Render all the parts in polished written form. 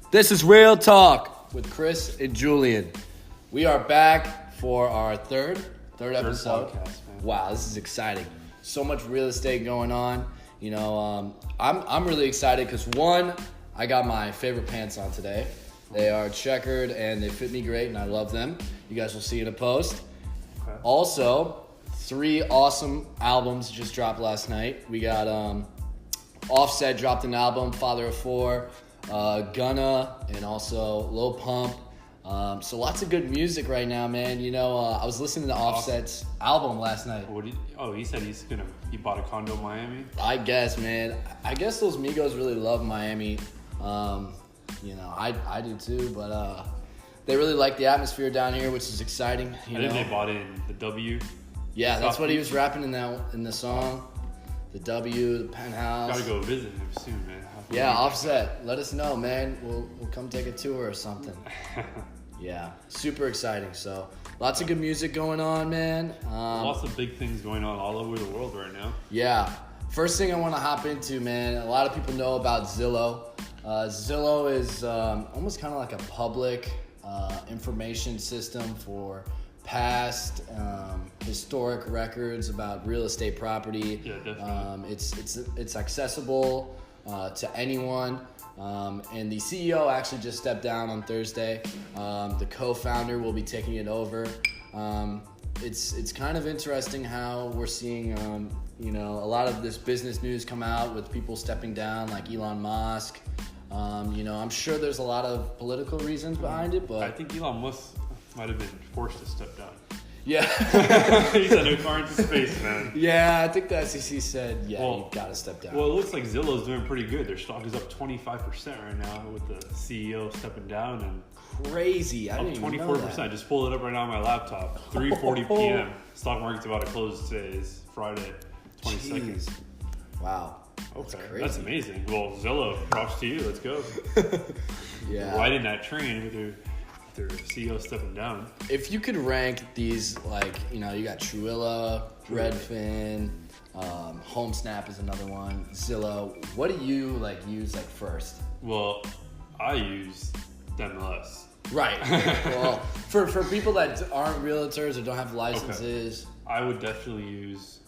This is Real Talk with Chris and Julian. We are back for our third episode. Podcast, man. Wow, this is exciting. So much real estate going on. You know, I'm really excited because one, I got my favorite pants on today. They are checkered and they fit me great and I love them. You guys will see in a post. Okay. Also, 3 awesome albums just dropped last night. We got Offset dropped an album, Father of 4, Gunna, and also Lil Pump. So lots of good music right now, man. You know, I was listening to Offset's album last night. He said he bought a condo in Miami. I guess, man. I guess those Migos really love Miami. You know, I do too, but they really like the atmosphere down here, which is exciting. I think they bought in the W. Yeah, that's what he was rapping in the song. The W, the penthouse. Gotta go visit him soon, man. Yeah, Offset. Let us know, man. We'll come take a tour or something. Yeah, super exciting. So lots of good music going on, man. Lots of big things going on all over the world right now. Yeah. First thing I want to hop into, man. A lot of people know about Zillow. Zillow is almost kind of like a public information system for past historic records about real estate property. Yeah, definitely. It's accessible to anyone. And the CEO actually just stepped down on Thursday. The co-founder will be taking it over. It's kind of interesting how we're seeing a lot of this business news come out with people stepping down, like Elon Musk. I'm sure there's a lot of political reasons behind it, but I think Elon Musk might have been forced to step down. Yeah. He said no car into space, man. Yeah, I think the SEC said, you gotta step down. Well, it looks like Zillow's doing pretty good. Their stock is up 25% right now with the CEO stepping down and crazy. I up didn't even 24%. know that. I just pulled it up right now on my laptop. 3:40 p.m. Stock market's about to close today. Is Friday, 22nd. Jeez. Wow. Okay, crazy. that's amazing. Well, Zillow, props to you. Let's go. Yeah. Riding that train with their CEO stepping down. If you could rank these, you got Truilla, Redfin, HomeSnap is another one, Zillow. What do you use first? Well, I use MLS. Right. Well, for people that aren't realtors or don't have licenses. Okay. I would definitely use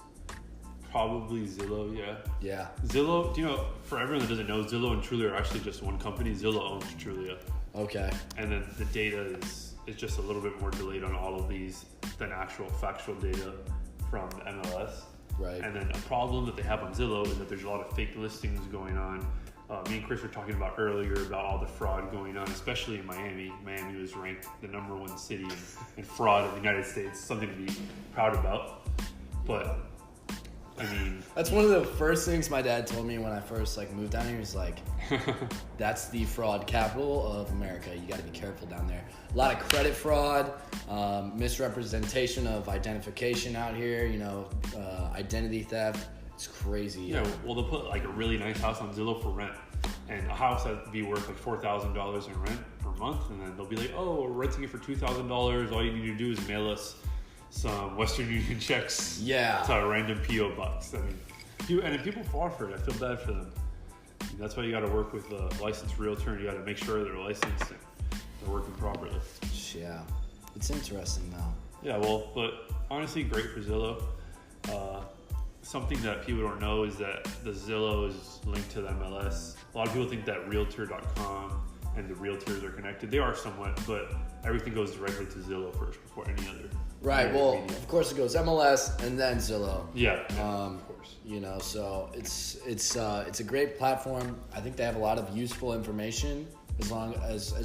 probably Zillow, yeah. Yeah. Zillow, for everyone that doesn't know, Zillow and Trulia are actually just one company. Zillow owns Trulia. Okay. And then the data is just a little bit more delayed on all of these than actual factual data from the MLS. Right. And then a problem that they have on Zillow is that there's a lot of fake listings going on. Me and Chris were talking about earlier about all the fraud going on, especially in Miami. Miami was ranked the number 1 city in fraud in the United States, something to be proud about. But that's one of the first things my dad told me when I first moved down here. He's like, that's the fraud capital of America. You got to be careful down there. A lot of credit fraud, misrepresentation of identification out here, identity theft. It's crazy. Yeah, well, they'll put a really nice house on Zillow for rent, and a house that be worth $4,000 in rent per month, and then they'll be like, oh, we're renting it for $2,000. All you need to do is mail us some Western Union checks to a random P.O. box. And if people fall for it, I feel bad for them. That's why you got to work with a licensed realtor, and you got to make sure they're licensed and they're working properly. Yeah, it's interesting though. Yeah, well, but honestly, great for Zillow. Something that people don't know is that the Zillow is linked to the MLS. A lot of people think that Realtor.com and the realtors are connected. They are somewhat, but everything goes directly to Zillow first before any other. Right. Well, of course it goes MLS and then Zillow. Yeah. Of course. So it's a great platform. I think they have a lot of useful information as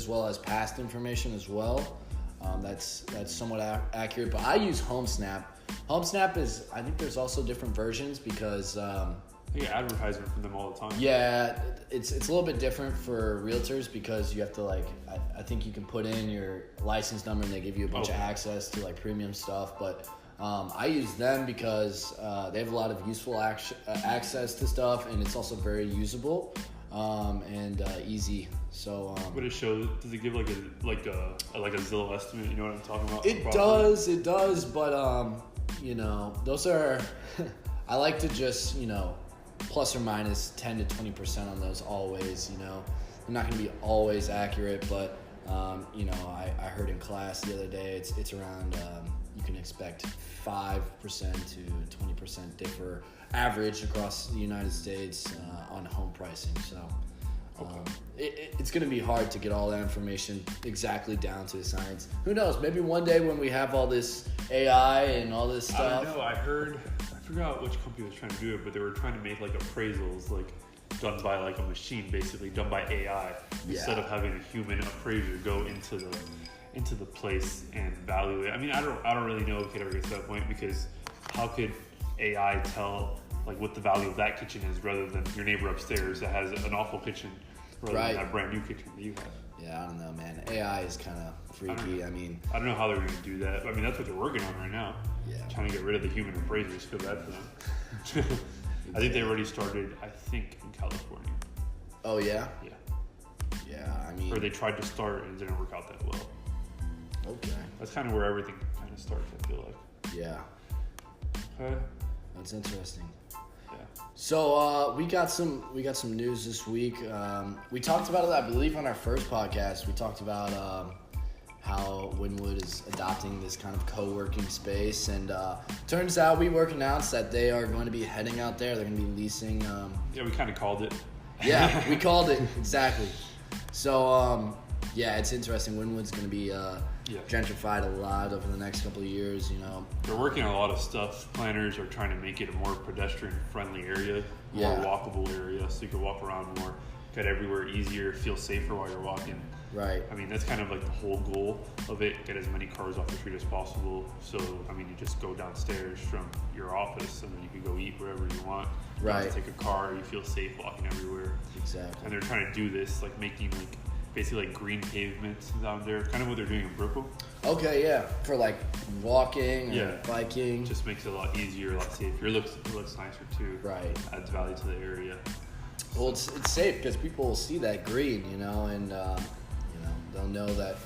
well as past information as well. That's somewhat accurate. But I use HomeSnap. HomeSnap is, I think there's also different versions because I get advertisement from them all the time. Yeah, it's a little bit different for realtors because you have to I think you can put in your license number and they give you a bunch of access to premium stuff. But I use them because they have a lot of useful access to stuff, and it's also very usable and easy. So what it shows, does it give like a Zillow estimate? You know what I'm talking about? It does, but those are I like to just plus or minus 10 to 20% on those always. They're not going to be always accurate, but you know, I heard in class the other day it's around you can expect 5% to 20% differ average across the United States on home pricing. So it's going to be hard to get all that information exactly down to the science. Who knows? Maybe one day when we have all this AI and all this stuff. I don't know. I forgot which company was trying to do it, but they were trying to make like appraisals, like done by like a machine, basically done by AI, instead of having a human appraiser go into the place and value it. I mean, I don't really know if it ever gets to that point, because how could AI tell like what the value of that kitchen is rather than your neighbor upstairs that has an awful kitchen rather than that brand new kitchen that you have? Yeah, I don't know, man. AI is kind of freaky. I don't know how they're going to do that. I mean, that's what they're working on right now. Yeah. Trying to get rid of the human appraisers. Feel bad for them. Exactly. I think they already started, in California. Oh, yeah? Yeah. Yeah, I mean... Or they tried to start and it didn't work out that well. Okay. That's kind of where everything kind of starts, I feel like. Yeah. Okay. That's interesting. Yeah. So we got some news this week. We talked about it, I believe, on our first podcast. We talked about how Wynwood is adopting this kind of co-working space, and turns out WeWork announced that they are going to be heading out there. They're going to be leasing. Yeah, we kind of called it. Yeah, we called it exactly. So yeah, it's interesting. Wynwood's going to be gentrified a lot over the next couple of years. You know, they're working on a lot of stuff. Planners are trying to make it a more pedestrian-friendly area, more walkable area, so you can walk around more, get everywhere easier, feel safer while you're walking. Right. I mean, that's kind of like the whole goal of it, get as many cars off the street as possible. So, I mean, you just go downstairs from your office and then you can go eat wherever you want. You don't have to take a car, you feel safe walking everywhere. Exactly. And they're trying to do this, like making like basically like green pavements down there, kind of what they're doing in Brooklyn. Okay, yeah, for like walking or biking. Just makes it a lot easier, a lot safer. It looks nicer too. Right. Adds value to the area. Well, it's safe because people will see that green, you know, and they'll know that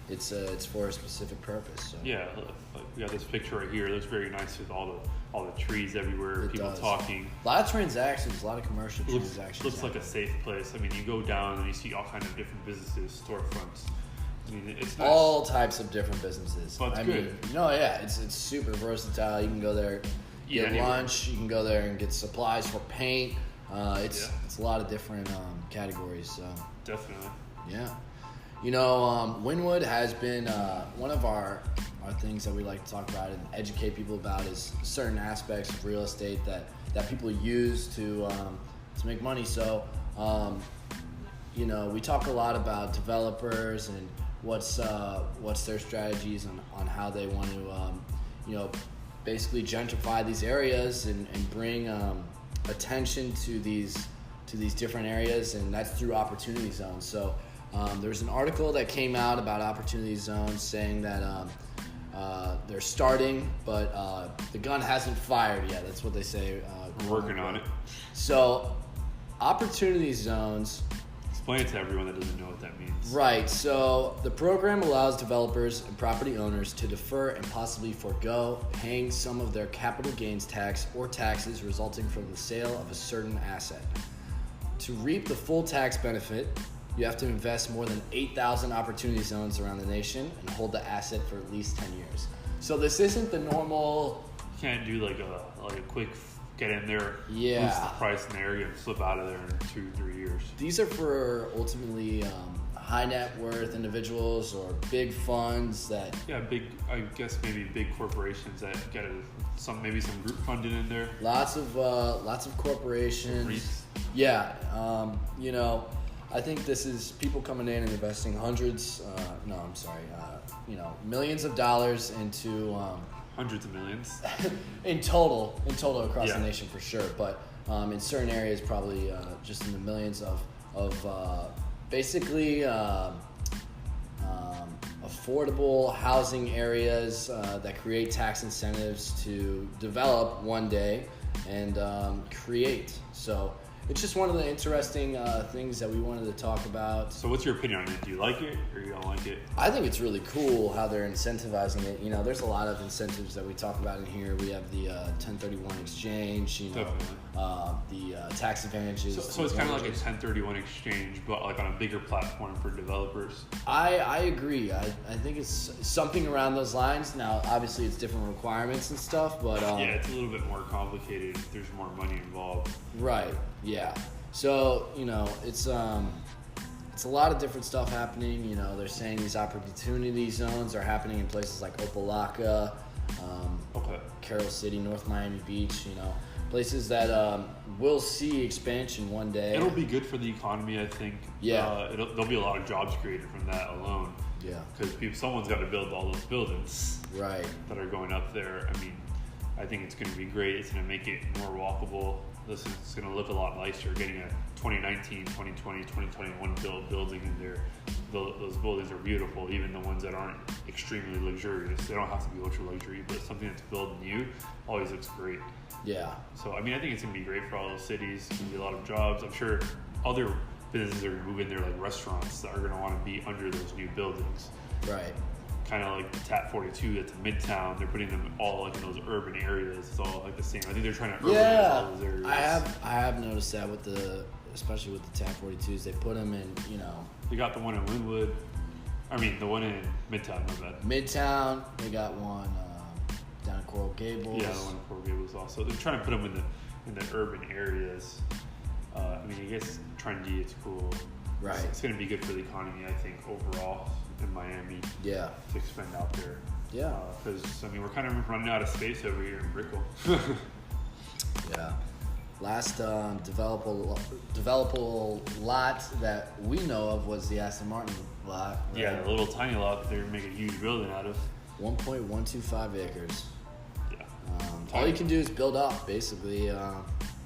it's for a specific purpose. So. Yeah, like we got this picture right here. It looks very nice with all the trees everywhere, people talking. A lot of transactions, a lot of commercial transactions. Looks like a safe place. I mean, you go down and you see all kinds of different businesses, storefronts. I mean, it's nice. All types of different businesses. But it's good. It's super versatile. You can go there, get lunch. You can go there and get supplies for paint. It's a lot of different categories. So definitely. Yeah. You know, Wynwood has been one of our things that we like to talk about and educate people about is certain aspects of real estate that people use to make money. So, we talk a lot about developers and what's their strategies on how they want to, basically gentrify these areas and bring attention to these different areas, and that's through opportunity zones. So. There's an article that came out about opportunity zones saying that they're starting, but the gun hasn't fired yet. That's what they say. We're working on it. So, opportunity zones. Explain it to everyone that doesn't know what that means. Right. So, the program allows developers and property owners to defer and possibly forego paying some of their capital gains tax or taxes resulting from the sale of a certain asset. To reap the full tax benefit, you have to invest more than 8,000 opportunity zones around the nation and hold the asset for at least 10 years. So this isn't the normal... You can't do like a quick get in there, boost the price in the area and flip out of there in 2-3 years. These are for ultimately high net worth individuals or big funds that... Yeah, I guess maybe big corporations that get maybe some group funding in there. Lots of corporations. REITs. Yeah, I think this is people coming in and investing millions of dollars into... hundreds of millions. in total across the nation for sure. But in certain areas, probably just in the millions of basically affordable housing areas that create tax incentives to develop one day and create. So it's just one of the interesting things that we wanted to talk about. So what's your opinion on it? Do you like it or you don't like it? I think it's really cool how they're incentivizing it. You know, there's a lot of incentives that we talk about in here. We have the 1031 exchange, you know, the tax advantages. So it's kind of like a 1031 exchange, but like on a bigger platform for developers. I agree. I think it's something around those lines. Now, obviously, it's different requirements and stuff, but yeah, it's a little bit more complicated. There's more money involved. Right. Yeah. So, you know, it's a lot of different stuff happening. You know, they're saying these opportunity zones are happening in places like Opelika, Carroll City, North Miami Beach, you know, places that will see expansion one day. It'll be good for the economy, I think. Yeah. There'll be a lot of jobs created from that alone. Yeah. Because someone's got to build all those buildings. Right. That are going up there. I mean, I think it's going to be great. It's going to make it more walkable. It's going to look a lot nicer. Getting a 2019, 2020, 2021 building in there. Those buildings are beautiful, even the ones that aren't extremely luxurious. They don't have to be ultra luxury, but something that's built new always looks great. Yeah. So, I mean, I think it's going to be great for all those cities. It's going to be a lot of jobs. I'm sure other businesses are going to move in there, like restaurants that are going to want to be under those new buildings. Right. Kind of like the TAP 42 that's in Midtown. They're putting them all like in those urban areas. It's all like the same. I think they're trying to urbanize all those areas. I have noticed that especially with the TAP 42s, they put them in, you know. They got the one in Wynwood. I mean, the one in Midtown, my bad. Midtown. They got one down in Coral Gables. Yeah, the one in Coral Gables also. They're trying to put them in the urban areas. I mean, I guess trendy, it's cool. Right. It's going to be good for the economy, I think, overall in Miami. Yeah. To expand out there. Yeah. Because, I mean, we're kind of running out of space over here in Brickell. Yeah. Last developable lot that we know of was the Aston Martin lot. Right? Yeah, the little tiny lot that they're making a huge building out of. 1.125 acres. Yeah. All you can do is build up, basically, and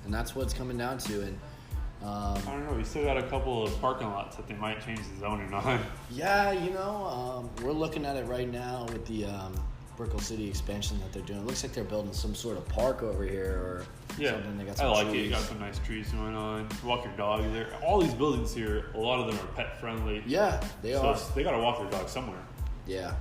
that's what it's coming down to. And I don't know. We still got a couple of parking lots that they might change the zoning on. Yeah, you know, we're looking at it right now with the Brickell City expansion that they're doing. It looks like they're building some sort of park over here or something. They got some I like trees. it. You got some nice trees going on. Walk your dog there. All these buildings here, a lot of them are pet friendly. Yeah, they are. They got to walk their dog somewhere. Yeah.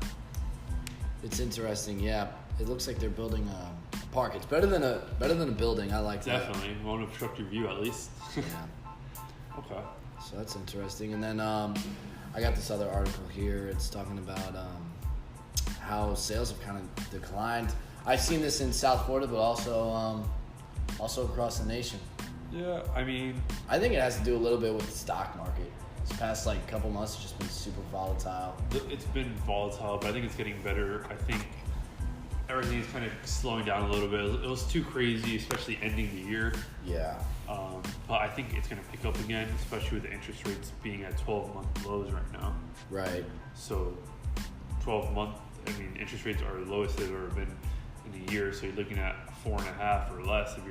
It's interesting. Yeah, it looks like they're building a park. It's better than a building. I like that. Definitely. Won't obstruct your view at least. Yeah. Okay. So that's interesting. And then I got this other article here. It's talking about how sales have kind of declined. I've seen this in South Florida, but also across the nation. Yeah, I mean, I think it has to do a little bit with the stock market. This past couple months has just been super volatile. it's been volatile, but I think it's getting better. I think everything is kind of slowing down a little bit. It was too crazy, especially ending the year. Yeah. But I think it's going to pick up again, especially with the interest rates being at 12-month lows right now. Right. So 12-month, I mean, interest rates are the lowest they've ever been in a year. So you're looking at 4.5 or less if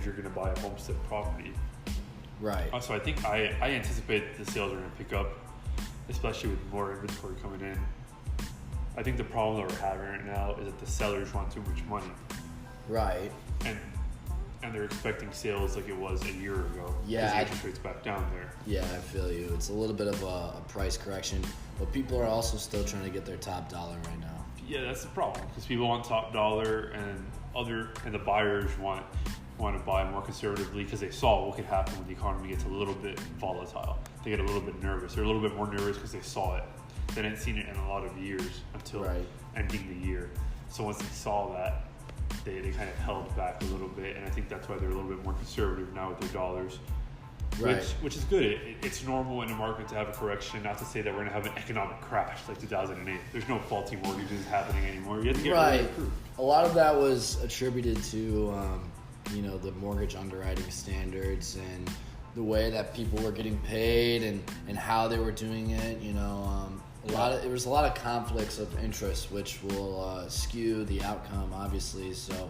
you're going to buy a homestead property. Right. So I think I anticipate the sales are going to pick up, especially with more inventory coming in. I think the problem that we're having right now is that the sellers want too much money. Right. And they're expecting sales like it was a year ago. Yeah. Because the interest rate's back down there. Yeah, I feel you. It's a little bit of a price correction, but people are also still trying to get their top dollar right now. Yeah, that's the problem because people want top dollar, and the buyers want to buy more conservatively because they saw what could happen when the economy gets a little bit volatile. They get a little bit nervous. They're a little bit more nervous because they saw it. They hadn't seen it in a lot of years until ending the year. So once they saw that, they kind of held back a little bit, and I think that's why they're a little bit more conservative now with their dollars. Right. Which is good. It's normal in the market to have a correction. Not to say that we're going to have an economic crash like 2008. There's no faulty mortgages happening anymore. You have to get really approved. A lot of that was attributed to the mortgage underwriting standards and the way that people were getting paid and how they were doing it. There was a lot of conflicts of interest, which will skew the outcome, obviously. So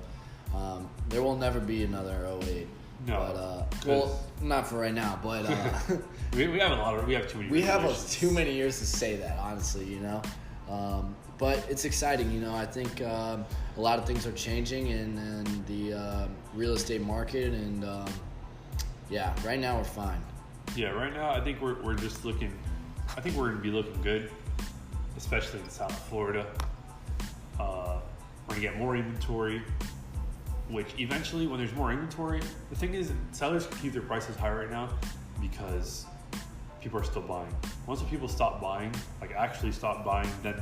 there will never be another 08. No, well, not for right now, but we have too many. We have too many years to say that, honestly. But it's exciting. I think a lot of things are changing in the real estate market, and Yeah, right now we're fine. Yeah, right now I think we're just looking. I think we're going to be looking good, especially in South Florida. We're going to get more inventory, which eventually, when there's more inventory, the thing is, sellers can keep their prices high right now because people are still buying. Once the people stop buying, like actually stop buying, then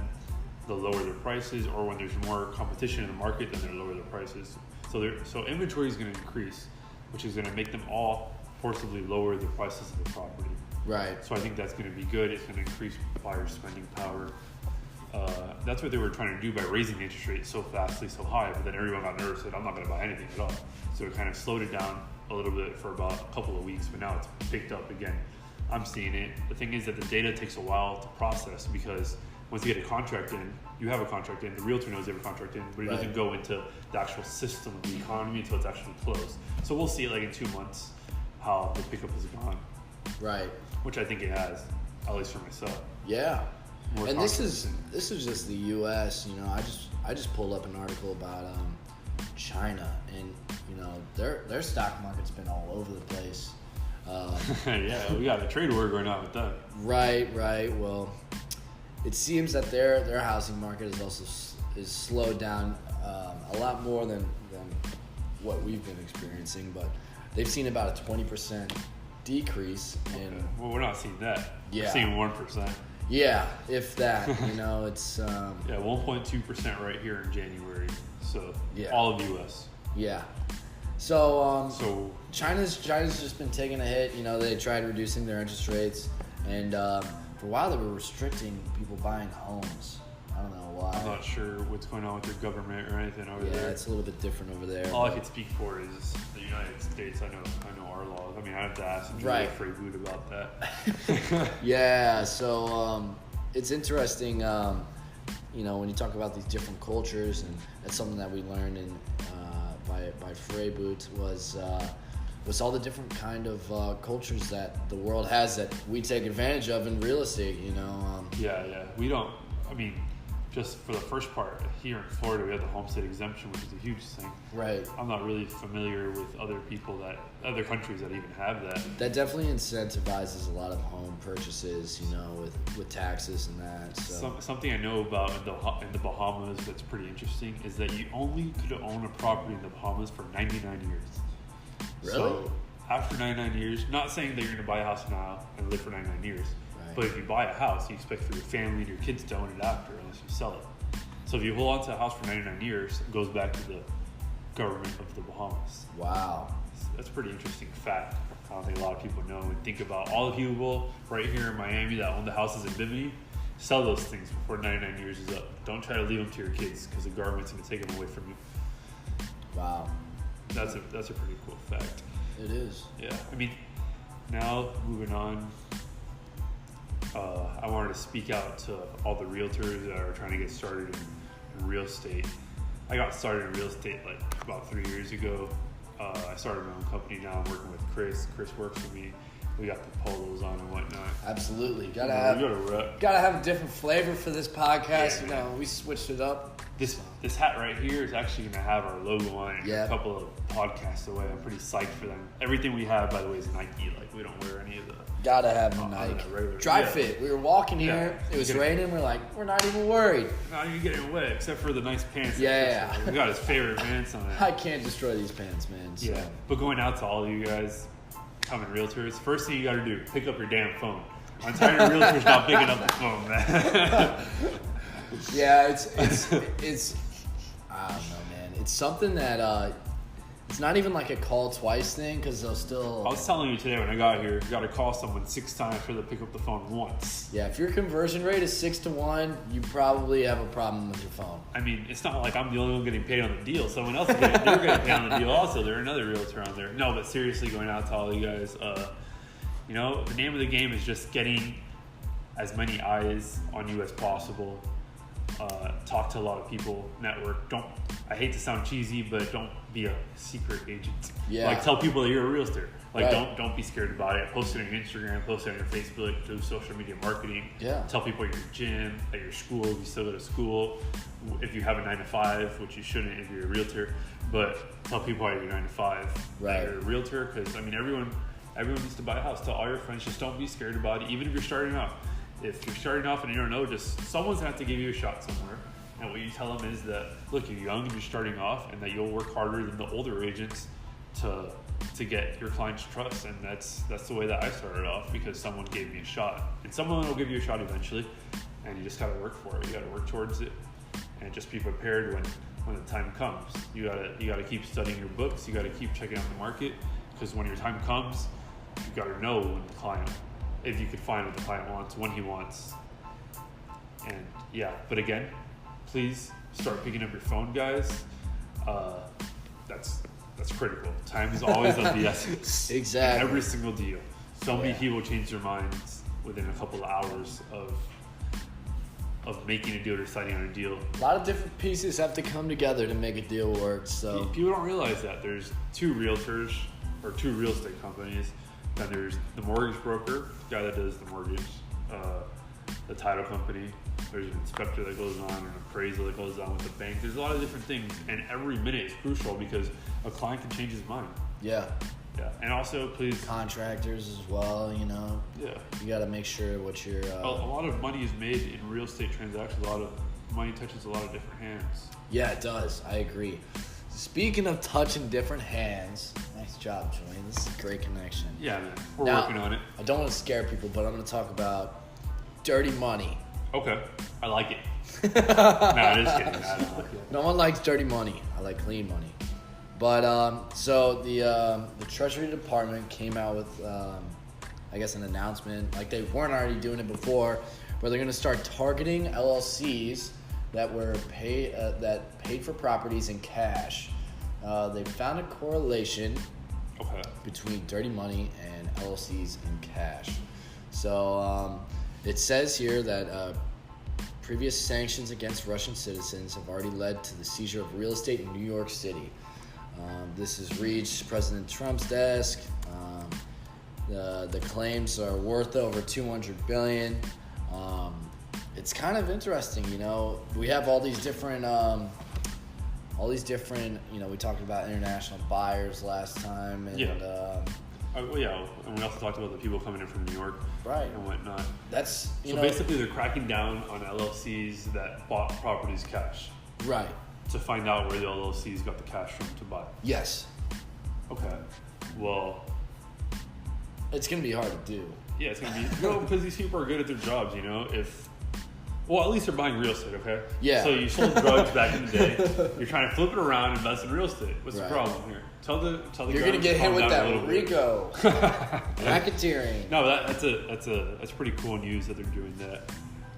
they'll lower their prices, or when there's more competition in the market, then they'll lower their prices. So inventory is going to increase, which is going to make them all forcibly lower the prices of the property. Right. So I think that's going to be good. It's going to increase buyer spending power. That's what they were trying to do by raising the interest rate so fastly, so high. But then everyone got nervous and said, I'm not going to buy anything at all. So it kind of slowed it down a little bit for about a couple of weeks, but now it's picked up again. I'm seeing it. The thing is that the data takes a while to process because once you get a contract in, you have a contract in, the realtor knows they have a contract in, but it doesn't go into the actual system of the economy until it's actually closed. So we'll see it like in 2 months how the pickup has gone. Right. Which I think it has, at least for myself. Yeah. More and this is just the U.S. You know, I just pulled up an article about China, and you know their stock market's been all over the place. Yeah, we got a trade war going on with them. Right. Well, it seems that their housing market is slowed down a lot more than what we've been experiencing, but they've seen about a 20% decrease in. Well, we're not seeing that. Yeah. We're seeing 1%. Yeah, if that. You know, it's. Yeah, 1.2% right here in January. So yeah. All of U.S. Yeah. So So China's just been taking a hit. You know, they tried reducing their interest rates, and for a while they were restricting people buying homes. I don't know why. I'm not sure what's going on with their government or anything over there. Yeah, it's a little bit different over there. All I could speak for is the United States. I know our laws. I mean, I have to ask Julian Chavez about that. Yeah, so it's interesting. You know, when you talk about these different cultures, and that's something that we learned in by Freeboot was all the different kind of cultures that the world has that we take advantage of in real estate. You know. Yeah. We don't. I mean, just for the first part, here in Florida, we have the homestead exemption, which is a huge thing. Right. I'm not really familiar with other countries that even have that. That definitely incentivizes a lot of home purchases, you know, with taxes and that. So. Something I know about in the Bahamas that's pretty interesting is that you only could own a property in the Bahamas for 99 years. Really? So after 99 years, not saying that you're going to buy a house now and live for 99 years. But if you buy a house, you expect for your family and your kids to own it after, unless you sell it. So if you hold on to a house for 99 years, it goes back to the government of the Bahamas. Wow. That's a pretty interesting fact. I don't think a lot of people know. And think about all the people right here in Miami that own the houses in Bimini. Sell those things before 99 years is up. Don't try to leave them to your kids because the government's going to take them away from you. Wow. That's a pretty cool fact. It is. Yeah. I mean, now moving on. I wanted to speak out to all the realtors that are trying to get started in real estate. I got started in real estate like about 3 years ago. I started my own company now. I'm working with Chris. Chris works for me. We got the polos on and whatnot. Absolutely. We gotta have a different flavor for this podcast. Yeah, you know, we switched it up. This hat right here is actually going to have our logo on it a couple of podcasts away. I'm pretty psyched for them. Everything we have, by the way, is Nike. Like, we don't wear any of the... Gotta have the Nike. Dry fit. We were walking here. It was raining. We're like, we're not even worried. Not even getting wet, except for the nice pants. Yeah. We got his favorite pants on it. I can't destroy these pants, man. So. Yeah. But going out to all of you guys, coming realtors, first thing you got to do, pick up your damn phone. I'm tired of realtors not picking up the phone, man. Yeah, it's I don't know, man. It's something that it's not even like a call twice thing because they'll still. I was telling you today when I got here, you got to call someone 6 times for them to pick up the phone once. Yeah, if your conversion rate is 6 to 1, you probably have a problem with your phone. I mean, it's not like I'm the only one getting paid on the deal. Someone else they're getting paid on the deal also. There's another realtor on there. No, but seriously, going out to all you guys, you know, the name of the game is just getting as many eyes on you as possible. Talk to a lot of people, network. I hate to sound cheesy, but don't be a secret agent. Yeah. Like, tell people that you're a realtor. Like, right. don't be scared about it. Post it on your Instagram, post it on your Facebook, do social media marketing. Yeah. Tell people at your gym, at your school, if you still go to school. If you have a 9 to 5, which you shouldn't if you're a realtor, but tell people at your 9 to 5 right. that you're a realtor, because I mean, everyone Everyone needs to buy a house. Tell all your friends, just don't be scared about it. Even if you're starting off. If you're starting off and you don't know, just someone's gonna have to give you a shot somewhere. And what you tell them is that, look, you're young and you're starting off, and that you'll work harder than the older agents to get your clients' trust. And that's the way that I started off, because someone gave me a shot. And someone will give you a shot eventually, and you just gotta work for it. You gotta work towards it, and just be prepared when the time comes. You gotta keep studying your books. You gotta keep checking out the market, because when your time comes, you gotta know when the client, if you could find what the client wants, when he wants. And yeah, but again, please start picking up your phone, guys. That's critical. Time is always of the essence. Exactly. In every single deal. So many people change their minds within a couple of hours of making a deal or signing on a deal. A lot of different pieces have to come together to make a deal work. So people don't realize that there's two realtors or two real estate companies. Then there's the mortgage broker, the guy that does the mortgage, the title company. There's an inspector that goes on, an appraisal that goes on with the bank. There's a lot of different things, and every minute is crucial because a client can change his mind. Yeah. Yeah, and also please contractors as well. You know. Yeah. You got to make sure what you're. A lot of money is made in real estate transactions. A lot of money touches a lot of different hands. Yeah, it does. I agree. Speaking of touching different hands, nice job, Julian. This is a great connection. Yeah, man. We're now, working on it. I don't want to scare people, but I'm going to talk about dirty money. Okay. I like it. Nah, just kidding. I don't like it. No one likes dirty money. I like clean money. But so the Treasury Department came out with, I guess, an announcement. Like they weren't already doing it before, where they're going to start targeting LLCs that were paid for properties in cash. They found a correlation between dirty money and LLCs in cash. So it says here that previous sanctions against Russian citizens have already led to the seizure of real estate in New York City. This has reached President Trump's desk. The claims are worth over $200 billion. It's kind of interesting, you know. We have all these different, you know. We talked about international buyers last time, and and we also talked about the people coming in from New York, right, and whatnot. That's so basically they're cracking down on LLCs that bought properties cash, right, to find out where the LLCs got the cash from to buy. Yes. Okay. Well, it's gonna be hard to do. Yeah, it's gonna be because these people are good at their jobs, you know. Well, at least they're buying real estate, okay? Yeah. So you sold drugs back in the day. You're trying to flip it around and invest in real estate. What's the problem here? Tell the you're gonna get hit with that RICO racketeering. No, that's pretty cool news that they're doing that.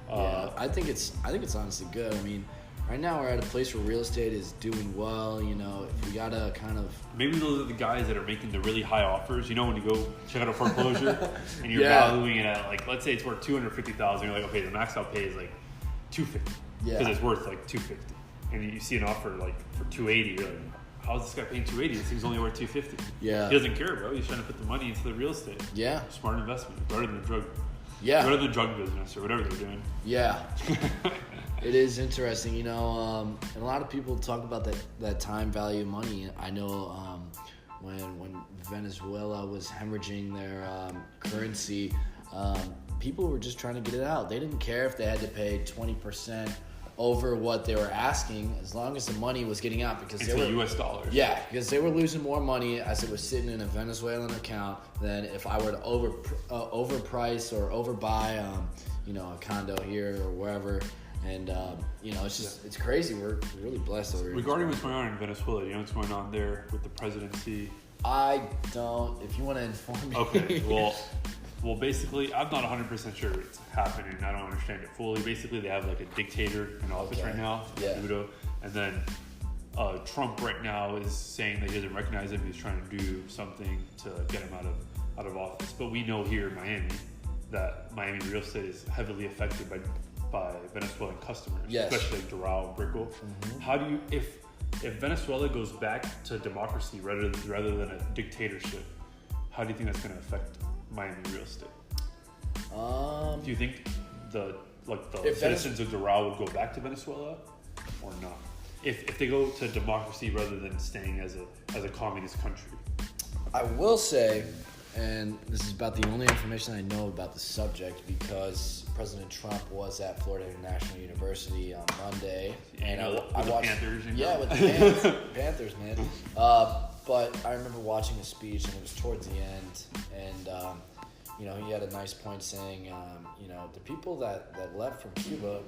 Yeah, I think it's honestly good. I mean, right now we're at a place where real estate is doing well. You know, if we gotta kind of maybe those are the guys that are making the really high offers. You know, when you go check out a foreclosure and you're valuing it at like, let's say it's worth $250,000. You're like, okay, the max out pay is like $250 because it's worth like $250, and you see an offer like for $280. You're like, how is this guy paying $280? This thing's only worth $250. Yeah, he doesn't care, bro. He's trying to put the money into the real estate. Yeah, smart investment, better than the drug. Yeah, better than the drug business or whatever they're doing. Yeah. It is interesting, you know, and a lot of people talk about that time value of money. I know when Venezuela was hemorrhaging their currency, people were just trying to get it out. They didn't care if they had to pay 20% over what they were asking, as long as the money was getting out, because they were US dollars. Yeah, because they were losing more money as it was sitting in a Venezuelan account than if I were to overprice or overbuy, you know, a condo here or wherever. And you know, it's just it's crazy. We're really blessed over here. Regarding what's going on in Venezuela, you know what's going on there with the presidency? I don't. If you want to inform me. Okay. Well, basically, I'm not 100% sure it's happening. I don't understand it fully. Basically, they have like a dictator in office right now, Maduro, and then Trump right now is saying that he doesn't recognize him. He's trying to do something to get him out of office. But we know here in Miami that Miami real estate is heavily affected by Venezuelan customers, especially like Doral and Brickell. Mm-hmm. How do you, if Venezuela goes back to democracy rather than a dictatorship, how do you think that's going to affect Miami real estate? Do you think the citizens of Doral would go back to Venezuela or not? If they go to democracy rather than staying as a communist country? I will say and this is about the only information I know about the subject because President Trump was at Florida International University on Monday, and I watched Panthers. with the Panthers, man. But I remember watching the speech, and it was towards the end, and he had a nice point saying, the people that left from Cuba,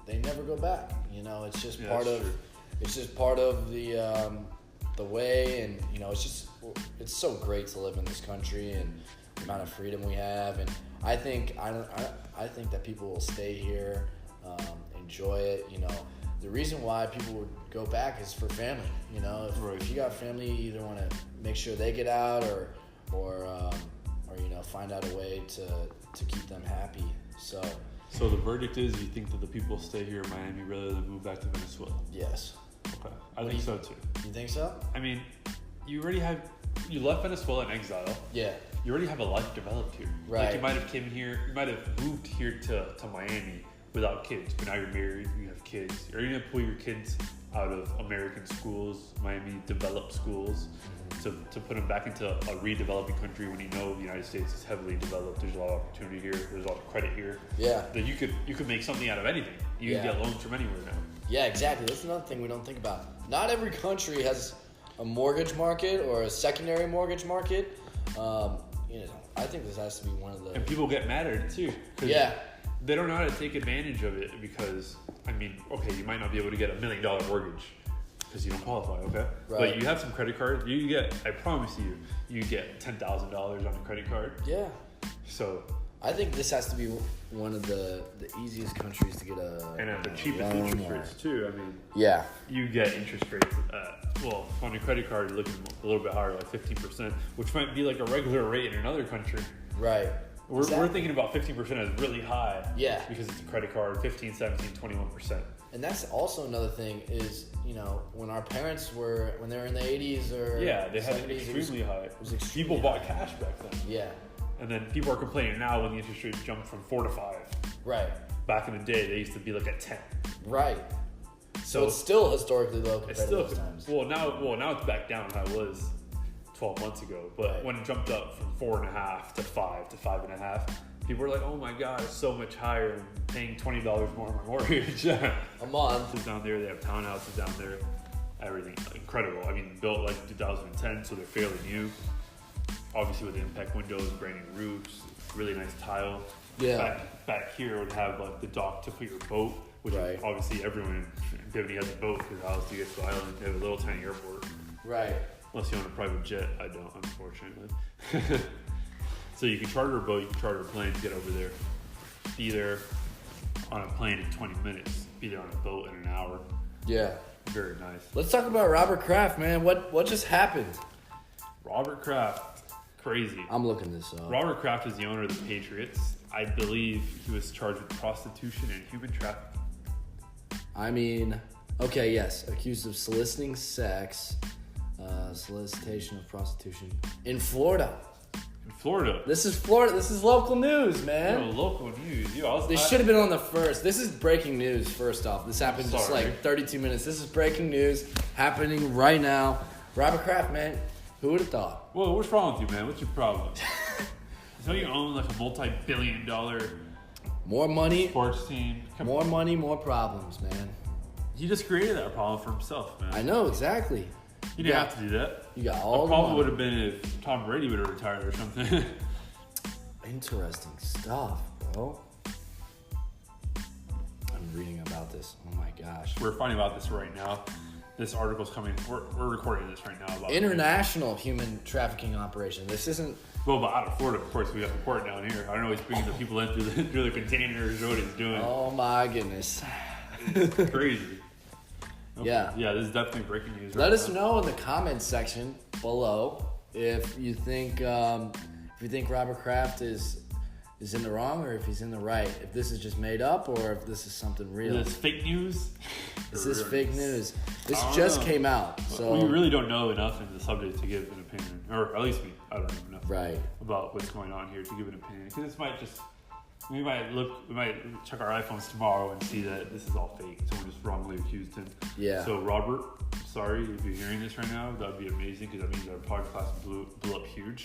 they never go back. It's just part of true. It's just part of the way, and it's so great to live in this country and the amount of freedom we have, and I think that people will stay here, enjoy it. The reason why people would go back is for family. If you got family, you either want to make sure they get out or find out a way to keep them happy. So the verdict is you think that the people stay here in Miami rather than move back to Venezuela? Yes. Okay. I think so too. You think so? I mean, you left Venezuela in exile. Yeah. You already have a life developed here. Right. Like you might have moved here to Miami without kids, but now you're married, you have kids. You're going to pull your kids out of American schools, Miami developed schools, to put them back into a redeveloping country when the United States is heavily developed. There's a lot of opportunity here. There's a lot of credit here. Yeah. That you could make something out of anything. You can get loans from anywhere now. Yeah, exactly. That's another thing we don't think about. Not every country has a mortgage market or a secondary mortgage market. I think this has to be one of the... And people get mad at it too. Yeah. They don't know how to take advantage of it because, you might not be able to get $1 million mortgage because you don't qualify, okay? Right. But you have some credit card. I promise you get $10,000 on a credit card. Yeah. So... I think this has to be one of the easiest countries to get and at the cheapest interest rates too. Yeah. You get interest rates on your credit card, you're looking a little bit higher, like 15%, which might be like a regular rate in another country. Right. We're thinking about 15% as really high. Yeah. Because it's a credit card, 15, 17, 21%. And that's also another thing is, when our parents when they were in the 80s or they had 70s, it extremely high. It was extremely People bought cash back then. Yeah. And then people are complaining now when the interest rate jumped from 4 to 5. Right. Back in the day, they used to be like at 10. Right. So it's still historically low compared to those times. Well, now it's back down how it was 12 months ago. But when it jumped up from 4.5 to 5 to 5.5, people were like, "Oh my God, it's so much higher! I'm paying $20 more on my mortgage a month." Is down there. They have townhouses down there. Everything incredible. Built like 2010, so they're fairly new. Obviously with impact windows, brand new roofs, really nice tile. Yeah. Back here would have like the dock to put your boat, which obviously everyone in Bimini has a boat because how else do you get to the island? They have a little tiny airport. Right. Unless you own a private jet. I don't, unfortunately. So you can charter a boat, you can charter a plane to get over there. Be there on a plane in 20 minutes. Be there on a boat in an hour. Yeah. Very nice. Let's talk about Robert Kraft, man. What just happened? Robert Kraft. Crazy. I'm looking this up. Robert Kraft is the owner of the Patriots. I believe he was charged with prostitution and human trafficking. Okay, yes. Accused of soliciting sex, solicitation of prostitution in Florida. In Florida. This is Florida. This is local news, man. Local news. This should have been on the first. This is breaking news, first off. This happened just like 32 minutes. This is breaking news happening right now. Robert Kraft, man. Who would have thought? Well, what's wrong with you, man? What's your problem? So you own like a multi-billion-dollar more money, sports team. More money, more problems, man. He just created that problem for himself, man. I know, exactly. He didn't have to do that. You got all the problem would have been if Tom Brady would have retired or something. Interesting stuff, bro. I'm reading about this. Oh my gosh. We're finding about this right now. This article's coming. We're recording this right now. About international human trafficking operation. This isn't... Well, but out of Florida, of course, we got the port down here. I don't know, he's bringing the people in through the containers, what he's doing. Oh my goodness. It's crazy. Okay. Yeah. Yeah, this is definitely breaking news. Let us know in the comments section below if you think Robert Kraft is in the wrong or if he's in the right. If this is just made up or if this is something real. Is this fake news? Is this fake news? This just came out. So we really don't know enough in the subject to give an opinion. Or at least me. I don't even know. Right. About what's going on here to give an opinion. Because we might check our iPhones tomorrow and see that this is all fake. Someone just wrongly accused him. Yeah. So Robert, sorry if you're hearing this right now. That would be amazing because that means our podcast blew up huge.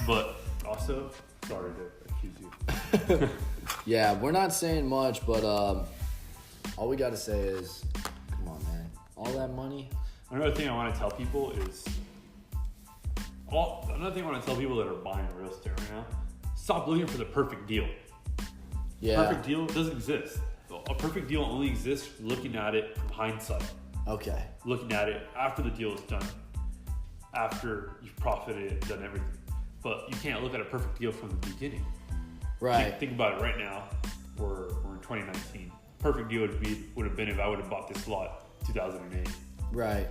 But also, sorry to accuse you. Yeah, we're not saying much, but all we got to say is, come on, man. All that money. Another thing I want to tell people is, another thing I want to tell people that are buying real estate right now, stop looking for the perfect deal. Yeah. Perfect deal doesn't exist. A perfect deal only exists looking at it from hindsight. Okay. Looking at it after the deal is done, after you've profited, done everything. But you can't look at a perfect deal from the beginning. Right. Think about it right now. We're in 2019. Perfect deal would have been if I would have bought this lot 2008. Right.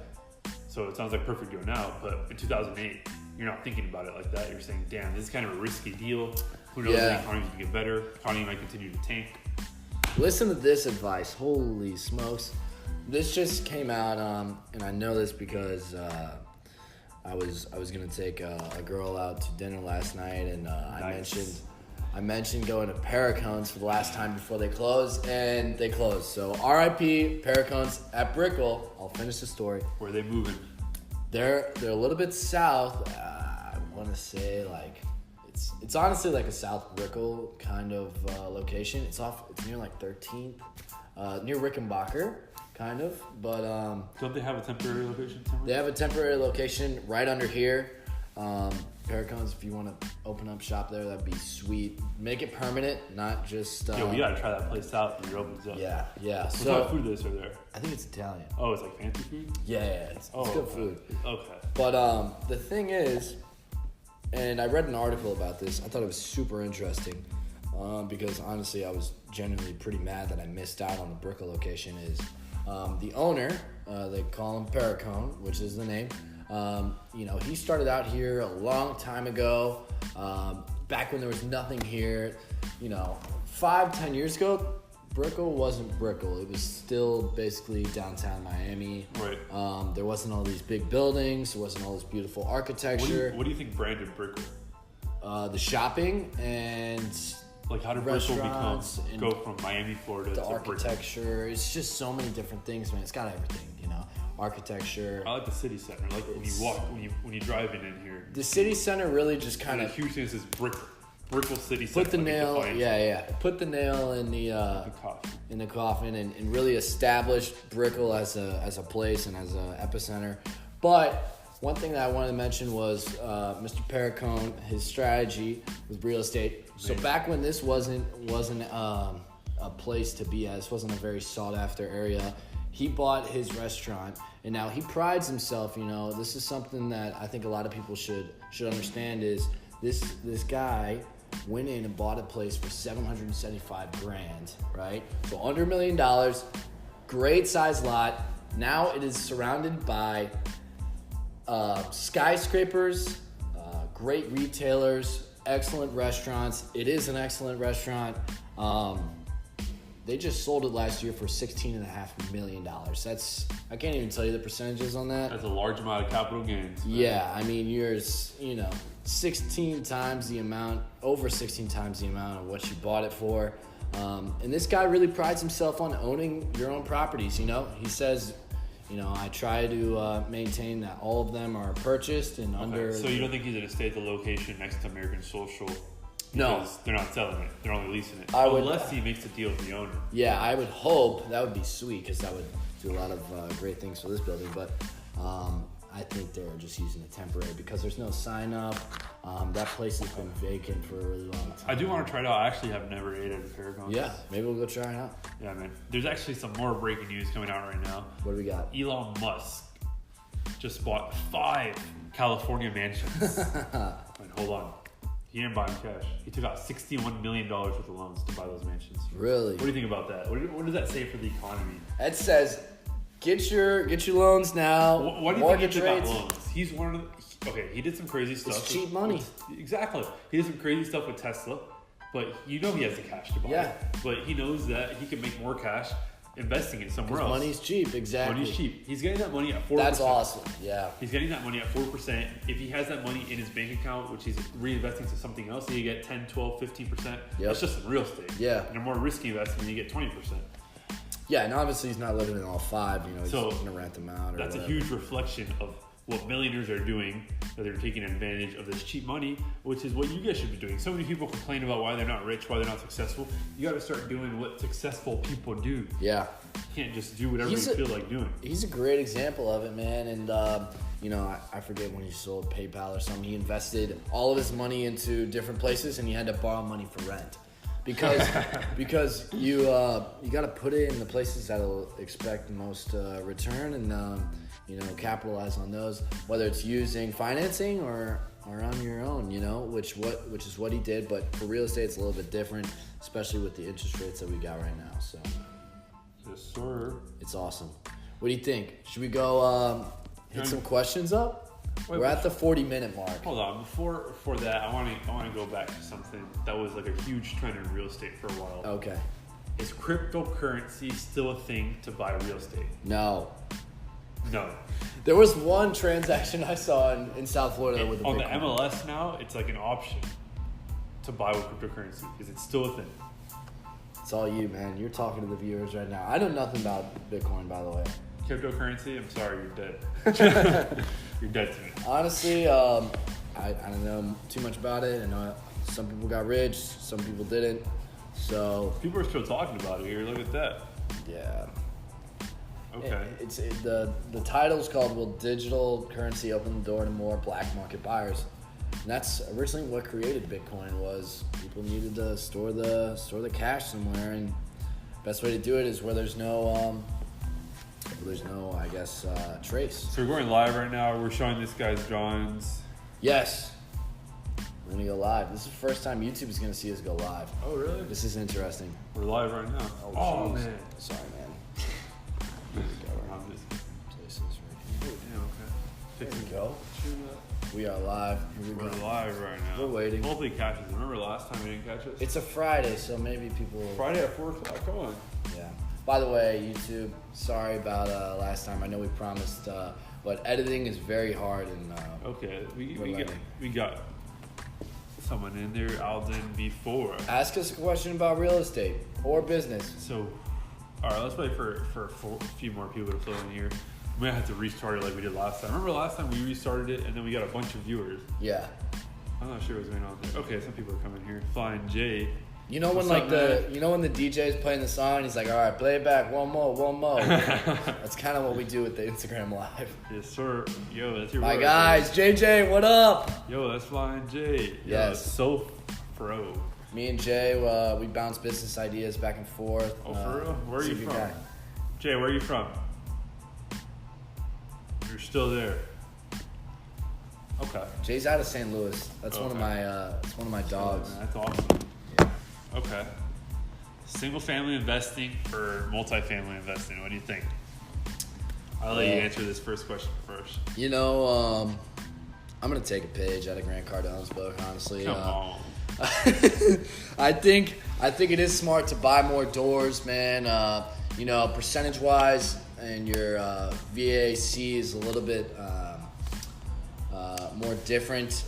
So it sounds like perfect deal now, but in 2008, you're not thinking about it like that. You're saying, damn, this is kind of a risky deal. Who knows if the economy's going to get better? The economy might continue to tank. Listen to this advice. Holy smokes. This just came out, and I know this because I was going to take a girl out to dinner last night, and Nice. I mentioned going to Paracones for the last time before they closed, and they closed. So RIP Paracones at Brickell. I'll finish the story. Where are they moving? They're a little bit south. I want to say like it's honestly like a South Brickell kind of location. It's near like 13th, near Rickenbacker, kind of. But Don't they have a temporary location somewhere? they have a temporary location right under here. Paracones, if you want to open up shop there, that'd be sweet. Make it permanent, not just. Yo, we gotta try that place out when it opens up. Yeah. What So kind of food is there? I think it's Italian. Oh, it's like fancy food? Yeah, it's good food. Okay. But the thing is, and I read an article about this. I thought it was super interesting because honestly, I was genuinely pretty mad that I missed out on the Brickell location. Is the owner? They call him Paracone, which is the name. He started out here a long time ago, back when there was nothing here. 5-10 years ago, Brickell wasn't Brickell. It was still basically downtown Miami. Right. There wasn't all these big buildings. There wasn't all this beautiful architecture. What do you think branded Brickell? The shopping and Like, how did Brickell go from Miami, Florida the to architecture. Brickell? It's just so many different things, man. It's got everything, architecture. I like the city center. Like when you walk, when you drive in here. The city center really just kind And of a huge thing is Brickell City Center. put the nail, put the nail in the coffin, and really establish Brickell as a place and as an epicenter. But one thing that I wanted to mention was Mr. Paracone. His strategy with real estate. So back when this wasn't a place to be at, this wasn't a very sought after area. He bought his restaurant, and now he prides himself. This is something that I think a lot of people should understand. Is this guy went in and bought a place for $775,000, right? So under $1 million, great size lot. Now it is surrounded by skyscrapers, great retailers, excellent restaurants. It is an excellent restaurant. They just sold it last year for $16.5 million. I can't even tell you the percentages on that. That's a large amount of capital gains. Man. Yeah, I mean, you're 16 times the amount, over 16 times the amount of what you bought it for. And this guy really prides himself on owning your own properties. He says, I try to maintain that all of them are purchased and under. So you don't think he's going to stay at the location next to American Social? No. Because they're not selling it. They're only leasing it. Unless he makes a deal with the owner. Yeah, I would hope. That would be sweet because that would do a lot of great things for this building. But I think they're just using it temporary because there's no sign up. That place has been vacant for a really long time. I do want to try it out. I actually have never ate at a Paragon. Yeah, maybe we'll go try it out. Yeah, man. There's actually some more breaking news coming out right now. What do we got? Elon Musk just bought 5 California mansions. Wait, hold on. He didn't buy them cash. He took out $61 million worth of loans to buy those mansions. Really? What do you think about that? What does that say for the economy? It says, get your loans now. What do you think he took out loans? He's one of the... Okay, he did some crazy stuff. It's cheap money. Exactly. He did some crazy stuff with Tesla, but he has the cash to buy it. But he knows that he can make more cash investing it somewhere else. Money's cheap, exactly. Money's cheap. He's getting that money at 4%. That's awesome, yeah. He's getting that money at 4%. If he has that money in his bank account, which he's reinvesting to something else, you get 10, 12, 15%. Yep. That's just in real estate. Yeah. And a more risky investment, you get 20%. Yeah, and obviously he's not living in all 5. He's So going to rent them out. That's whatever. a huge reflection of what millionaires are doing, that they're taking advantage of this cheap money, which is what you guys should be doing. So many people complain about why they're not rich, why they're not successful. You got to start doing what successful people do. Yeah. You can't just do whatever you feel like doing. He's a great example of it, man. And, I forget when he sold PayPal or something. He invested all of his money into different places, and he had to borrow money for rent. Because you got to put it in the places that'll expect the most return, and capitalize on those, whether it's using financing or on your own, which is what he did. But for real estate, it's a little bit different, especially with the interest rates that we got right now. So yes, sir. It's awesome. What do you think? Should we go hit some questions up? We're at the 40-minute mark. Hold on. Before that, I want to go back to something that was like a huge trend in real estate for a while. Okay. Is cryptocurrency still a thing to buy real estate? No. There was one transaction I saw in South Florida with a on Bitcoin. the MLS now, it's like an option to buy with cryptocurrency. Is it still a thing? It's all you, man. You're talking to the viewers right now. I know nothing about Bitcoin, by the way. Cryptocurrency? I'm sorry, you're dead. You're dead to me. Honestly, I don't know too much about it. I know some people got rich, some people didn't. So people are still talking about it here. Look at that. Yeah. Okay. The title's called "Will Digital Currency Open the Door to More Black Market Buyers?" And that's originally what created Bitcoin. Was people needed to store the cash somewhere, and best way to do it is where there's no trace. So we're going live right now. We're showing this guy's drawings. Yes. We're going to go live. This is the first time YouTube is going to see us go live. Oh, really? This is interesting. We're live right now. Oh man. Sorry, man. Places right here. Yeah, okay. There we go. We are live. Here we We're go. live right now. We're waiting. Hopefully it catches. Remember last time we didn't catch us? It's a Friday, so maybe people... Friday at 4 o'clock. Come on. Yeah. By the way, YouTube, sorry about last time. I know we promised, but editing is very hard. And okay, we got someone in there, Alden, before. Ask us a question about real estate or business. So, all right, let's wait for a few more people to fill in here. We might have to restart it like we did last time. Remember last time we restarted it and then we got a bunch of viewers? Yeah. I'm not sure what's going on there. Okay, some people are coming here. Flying Jay. You know when when the DJ is playing the song, he's like, all right, play it back, one more. That's kind of what we do with the Instagram Live. Yes, sir. Yo, that's your My word, guys, man. JJ, what up? Yo, that's Flying Jay. Yo, yes. So pro. Me and Jay, we bounce business ideas back and forth. Oh, for real? Where are you from? Guy. Jay, where are you from? You're still there. Okay. Jay's out of St. Louis. That's one of my dogs. That's awesome. Yeah. Okay. Single family investing or multifamily investing? What do you think? I'll let you answer this first question first. I'm gonna take a page out of Grant Cardone's book. Honestly, Come on. I think it is smart to buy more doors, man. Percentage wise, and your VAC is a little bit more different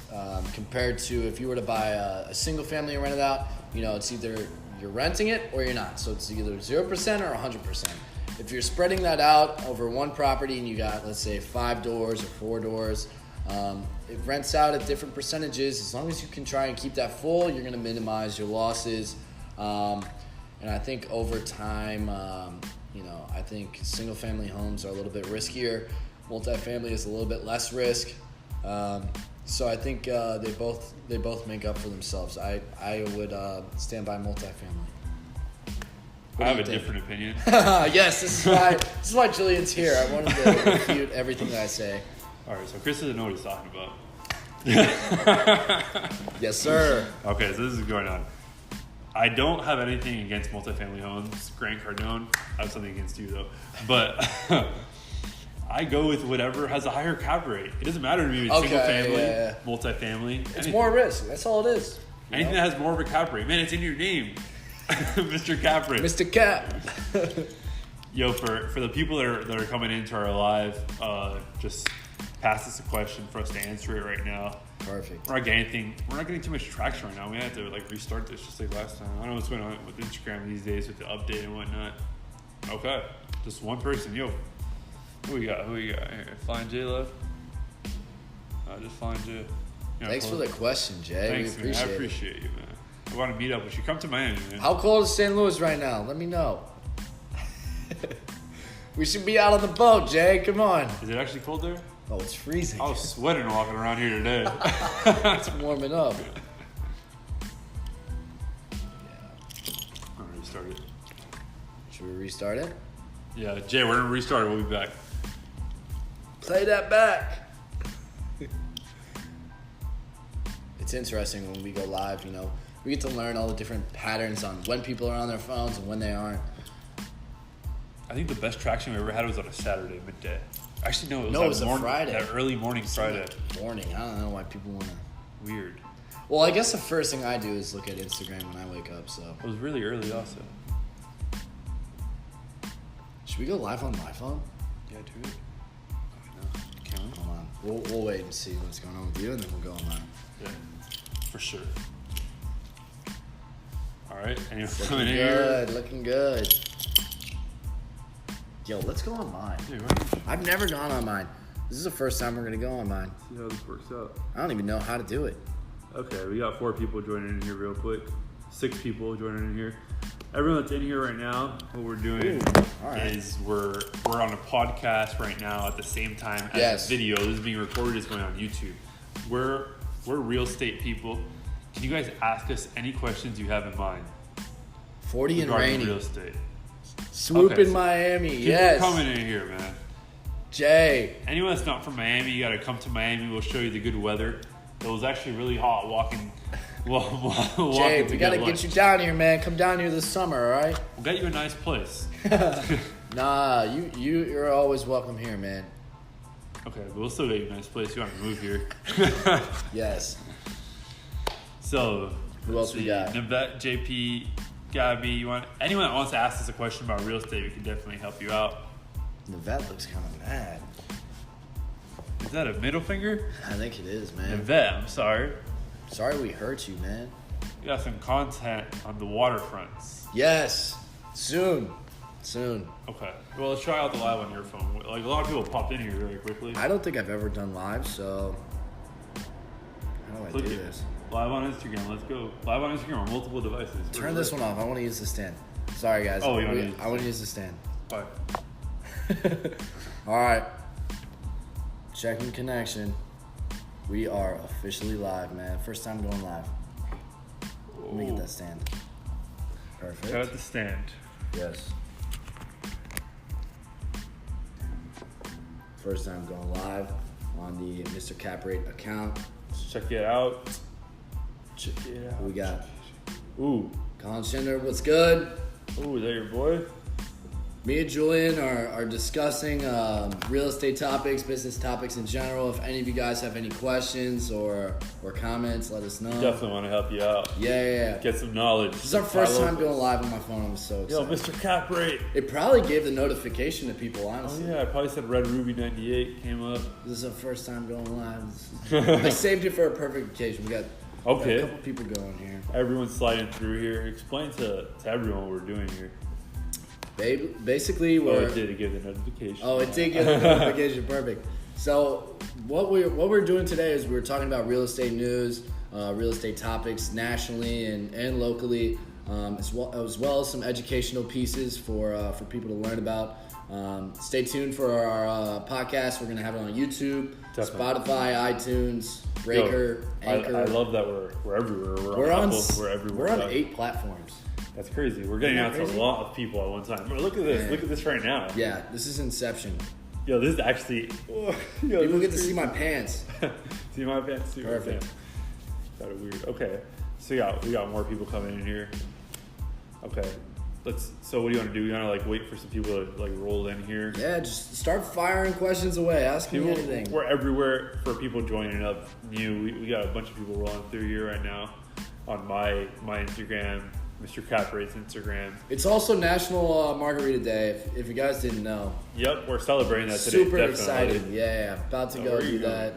compared to if you were to buy a single family and rent it out. It's either you're renting it or you're not. So it's either 0% or 100%. If you're spreading that out over one property and you got, let's say, 5 doors or 4 doors, it rents out at different percentages. As long as you can try and keep that full, you're going to minimize your losses. And I think over time, I think single family homes are a little bit riskier. Multifamily is a little bit less risk. So I think they both make up for themselves. I would stand by multifamily. I have a different opinion. Yes, this is why Julian's here. I wanted to refute everything that I say. All right, so Chris doesn't know what he's talking about. Yes, sir. Okay, so this is going on. I don't have anything against multifamily homes. Grant Cardone, I have something against you though. But I go with whatever has a higher cap rate. It doesn't matter to me if it's single family, multifamily. It's more risk. That's all it is. Anything that has more of a cap rate. Man, it's in your name. Mr. Cap Rate. Mr. Cap. Yo, for the people that are coming into our live, just pass us a question for us to answer it right now. Perfect. We're not getting too much traction right now. We have to restart this just like last time. I don't know what's going on with Instagram these days with the update and whatnot. Okay, just one person. Yo, who we got here? Flying J Love. Just find you. Thanks for the question, Jay. Thanks, man. I appreciate you, man. I want to meet up with you. Come to Miami, man. How cold is St. Louis right now? Let me know. We should be out on the boat, Jay. Come on. Is it actually cold there? Oh, it's freezing. I was sweating walking around here today. It's warming up. I'm gonna restart it. Should we restart it? Yeah, Jay, we're gonna restart it. We'll be back. Play that back. It's interesting when we go live, we get to learn all the different patterns on when people are on their phones and when they aren't. I think the best traction we ever had was on a Saturday midday. Actually, no, it was a Friday. That early morning Friday. Morning. I don't know why people want to. Weird. Well, I guess the first thing I do is look at Instagram when I wake up, so. It was really early also. Should we go live on my phone? Yeah, do it. No. Can we? Hold on. We'll wait and see what's going on with you, and then we'll go on mine. Yeah, for sure. All right. Anyone Looking coming in good. here? Looking good. Yo, let's go on mine. Yeah, right. I've never gone on mine. This is the first time we're going to go on mine. See how this works out. I don't even know how to do it. Okay, we got 4 people joining in here real quick. 6 people joining in here. Everyone that's in here right now, what we're doing is we're on a podcast right now at the same time as the video. This is being recorded. It's going on YouTube. We're real estate people. Can you guys ask us any questions you have in mind? 40 and rainy. Real estate. Swoop in Miami. Yes. Coming in here, man. Jay. Anyone that's not from Miami, you got to come to Miami. We'll show you the good weather. It was actually really hot walking. Jay, we got to get you down here, man. Come down here this summer, all right? We'll get you a nice place. Nah, you're always welcome here, man. Okay, but we'll still get you a nice place. You want to move here. Yes. So, who else we got? Navette, JP, Gabby. Anyone that wants to ask us a question about real estate, we can definitely help you out. Navette looks kind of mad. Is that a middle finger? I think it is, man. Navette, I'm sorry. Sorry we hurt you, man. We got some content on the waterfronts. Yes. Soon. Okay. Well, let's try out the live on your phone. Like, a lot of people popped in here very quickly. I don't think I've ever done live, so how do I do this? Live on Instagram. Let's go. Live on Instagram on multiple devices. Turn this one off. I want to use the stand. Sorry, guys. Oh, I want to use the stand. Bye. All right. Checking connection. We are officially live, man. First time going live. Let me get that stand. Perfect. Check out the stand. Yes. First time going live on the Mr. Cap Rate account. Check it out. Who we got? Ooh. Colin Schindler, what's good? Ooh, is that your boy? Me and Julian are discussing real estate topics, business topics in general. If any of you guys have any questions or comments, let us know. Definitely want to help you out. Yeah. Get some knowledge. This is our first time going live on my phone. I'm so excited. Yo, Mr. Cap Rate. It probably gave the notification to people, honestly. Oh, yeah. I probably said Red Ruby 98 came up. This is our first time going live. I saved it for a perfect occasion. We got a couple people going here. Everyone's sliding through here. Explain to everyone what we're doing here. Basically, it did give the notification. Oh, it did give the notification. Perfect. So what we're doing today is we're talking about real estate news, real estate topics nationally and locally, as well as some educational pieces for people to learn about. Stay tuned for our podcast. We're gonna have it on YouTube, Definitely. Spotify, iTunes, Breaker, Anchor. I love that we're everywhere. We're on Apple, we're everywhere. We're on 8 platforms. That's crazy. We're getting out to a lot of people at one time. Look at this. Man. Look at this right now. Yeah, this is Inception. Yo, this is actually... People get to see my pants. See my pants? See Perfect. Kind of weird. Okay. So we got more people coming in here. Okay. So what do you want to do? You want to wait for some people to roll in here? Yeah, just start firing questions away. Ask me anything. We're everywhere for people joining up new. We got a bunch of people rolling through here right now on my Instagram, Mr. Cap Rate's Instagram. It's also National Margarita Day, if you guys didn't know. Yep, we're celebrating that today. Super excited. Yeah. About to go do that.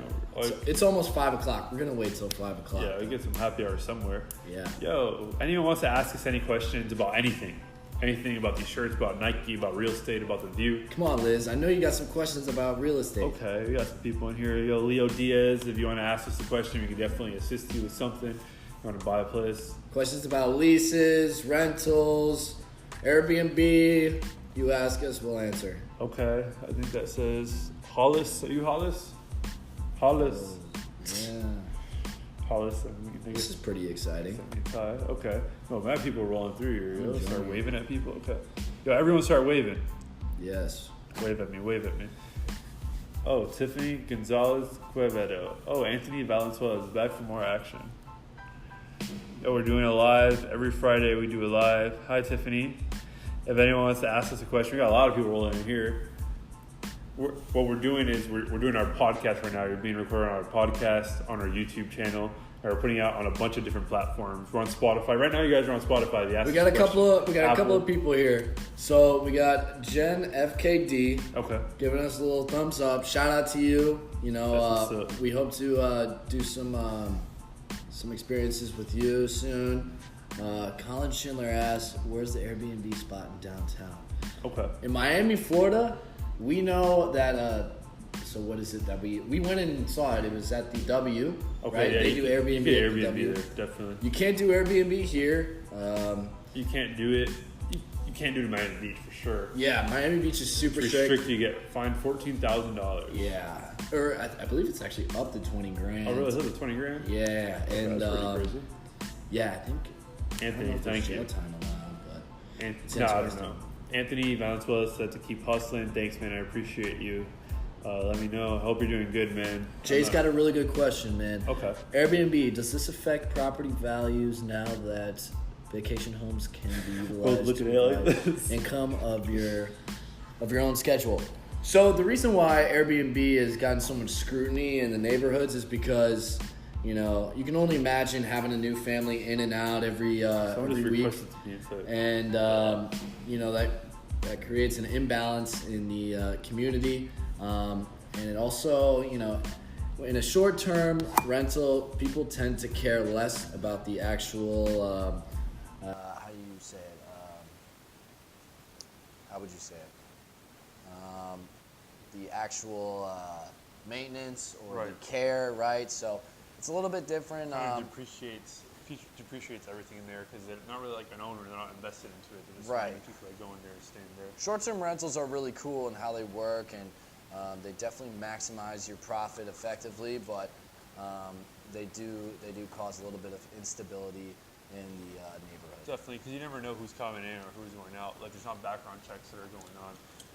It's almost 5 o'clock. We're going to wait till 5 o'clock. Yeah, we get some happy hour somewhere. Yeah. Yo, anyone wants to ask us any questions about anything? anything about these shirts, about Nike, about real estate, about the view. Come on, Liz. I know you got some questions about real estate. Okay, we got some people in here. Yo, Leo Diaz, if you want to ask us a question, we can definitely assist you with something. You want to buy a place? Questions about leases, rentals, Airbnb. You ask us, we'll answer. Okay, I think that says Hollis. Are you Hollis? Hollis. Yeah. Hollis. This is pretty exciting. 75. Okay. Oh, mad people rolling through here. Yo, Enjoy. start waving at people. Okay. Yo, everyone start waving. Yes. Wave at me. Wave at me. Oh, Tiffany Gonzalez Quevedo. Oh, Anthony Valenzuela is back for more action. Yo, we're doing a live. Every Friday we do a live. Hi, Tiffany. If anyone wants to ask us a question, we got a lot of people rolling in here. What we're doing is we're doing our podcast right now. You're being recorded on our podcast, on our YouTube channel. And we're putting out on a bunch of different platforms. We're on Spotify. Right now you guys are on Spotify. We got a couple of people here. So we got Jen FKD. Okay. Giving us a little thumbs up. Shout out to you. You know, we hope to do some experiences with you soon. Colin Schindler asks, where's the Airbnb spot in downtown? Okay. In Miami, Florida, we know that, so what is it that we went in and saw it. It was at the W, okay, right? Yeah, they do Airbnb you get at the Airbnb W. there, definitely. You can't do Airbnb here. You can't do it. You can't do it in Miami Beach for sure. Yeah, Miami Beach is super It's strict. You get fined $14,000. Yeah. Or I believe it's actually up to 20 grand. Oh, really? Is it 20 grand? Yeah. Okay, And, that's pretty crazy. yeah, I think... Anthony, thank you. Time allowed, but I don't know. Anthony Valenzuela said to keep hustling. Thanks, man. I appreciate you. Let me know. I hope you're doing good, man. Jay's got a really good question, man. Okay. Airbnb, does this affect property values now that vacation homes can be utilized Look at to it like provide this. income of your own schedule? So the reason why Airbnb has gotten so much scrutiny in the neighborhoods is because, you know, you can only imagine having a new family in and out every week, and you know that creates an imbalance in the community, and it also, you know, in a short-term rental, people tend to care less about the actual how do you say it? How would you say it? The actual maintenance or right. the care, right? So it's a little bit different. Depreciates everything in there because they're not really like an owner. They're not invested into it. They're just right. people that go in there and staying there. Short-term rentals are really cool in how they work, and they definitely maximize your profit effectively, but they do cause a little bit of instability in the neighborhood. Definitely, because you never know who's coming in or who's going out. Like there's not background checks that are going on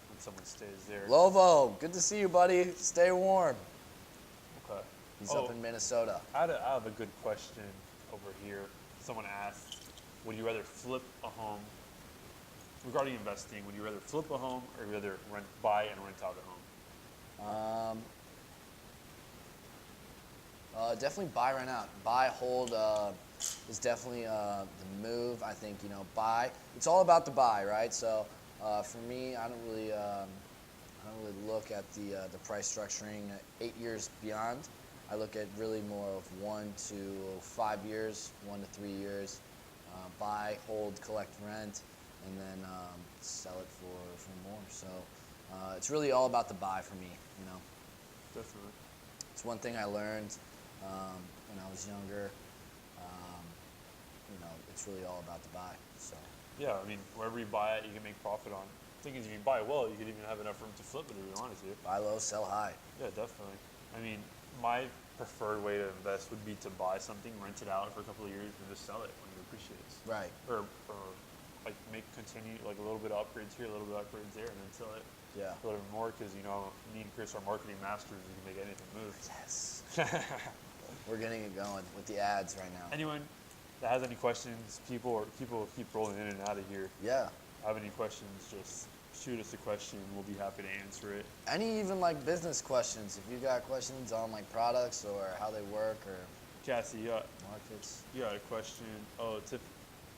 when someone stays there. Lovo, good to see you, buddy. Stay warm. Okay. He's up in Minnesota. I have a good question over here. Someone asked, would you rather flip a home, regarding investing, would you rather flip a home or would you rather buy and rent out a home? Definitely buy right now. Buy, hold is definitely the move. I think, you know, buy. It's all about the buy, right? So for me, I don't really look at the price structuring 8 years beyond. I look at really more of 1 to 5 years, 1 to 3 years. Buy, hold, collect rent, and then sell it for more. So it's really all about the buy for me, you know. Definitely. It's one thing I learned when I was younger. You know, it's really all about the buy. So. Yeah, I mean, wherever you buy it, you can make profit on. The thing is, if you buy well, you could even have enough room to flip it if you wanted to. Buy low, sell high. Yeah, definitely. I mean, my preferred way to invest would be to buy something, rent it out for a couple of years, and just sell it when it appreciates. Right. Or like continue like a little bit of upgrades here, a little bit of upgrades there, and then sell it. Yeah. A little bit more because, you know, me and Chris are marketing masters. We can make anything move. Yes. We're getting it going with the ads right now. Anyone that has any questions, people keep rolling in and out of here. Yeah. Have any questions, just shoot us a question. We'll be happy to answer it. Any even like business questions, if you got questions on like products or how they work or Cassie, markets. you got a question. Oh,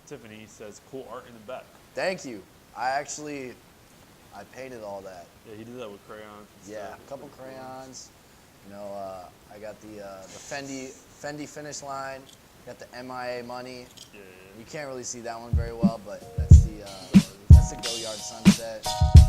Tiffany says, cool art in the back. Thank you. I painted all that. Yeah, he did that with crayons. Yeah, a couple crayons. You know, I got the Fendi finish line. Got the MIA money. Yeah. You can't really see that one very well, but that's the to Go Yard Sunset.